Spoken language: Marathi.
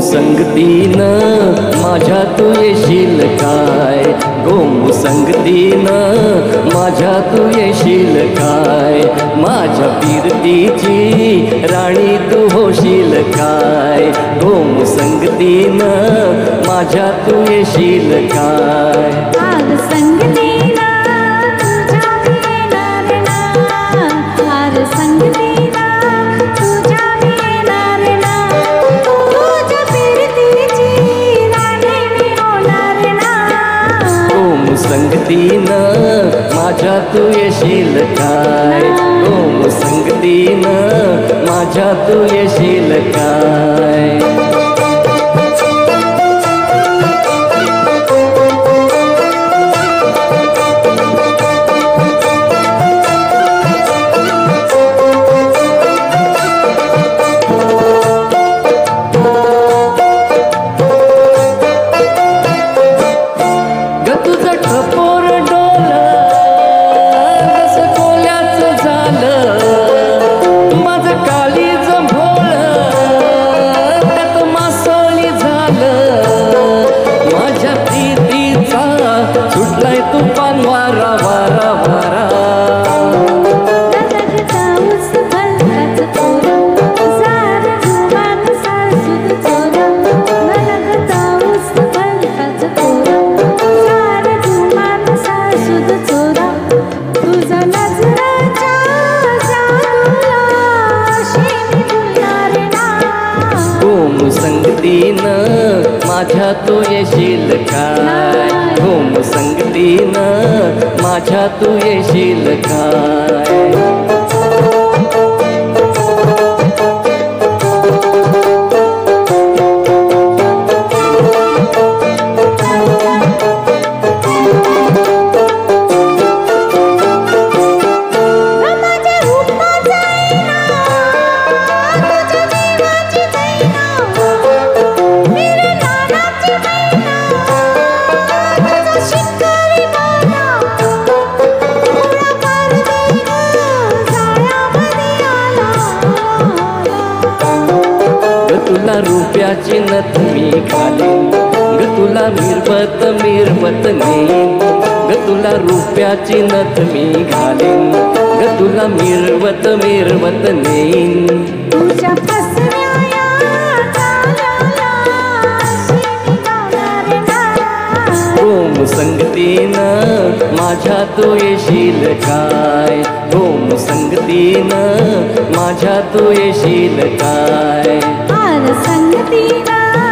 संगतीनं माझ्या तू येशील काय, गोम संगतीनं माझ्या तू येशील काय, माझ्या कीर्तीची राणी तू होशील काय, गोम संगतीनं माझ्या तू येशील काय. आर संगतीनं तुझ्या येणार ना, आर संगतीनं तुझ्या येणार ना, तुझ्या कीर्तीची राणी मी होणार ना. गोम संगतीनं माझ्या तू येशील काय, गोम संगतीनं माझ्या तू येशील काय. संगतीनं माझ्या तू येशील काय, गोम संगतीनं माझ्या तू येशील काय. तुला रुपयाची नथ मी घालीन ग, तुला मिरवत मिरवत नेईन ग, तुला रुपयाची नथ मी घालीन ग, तुला मिरवत मिरवत नेईन. तुझ्या फसव्या गोम संगतीनं माझ्या तू येशील काय, गोम संगतीनं माझ्या तू येशील काय. आर संगतीनं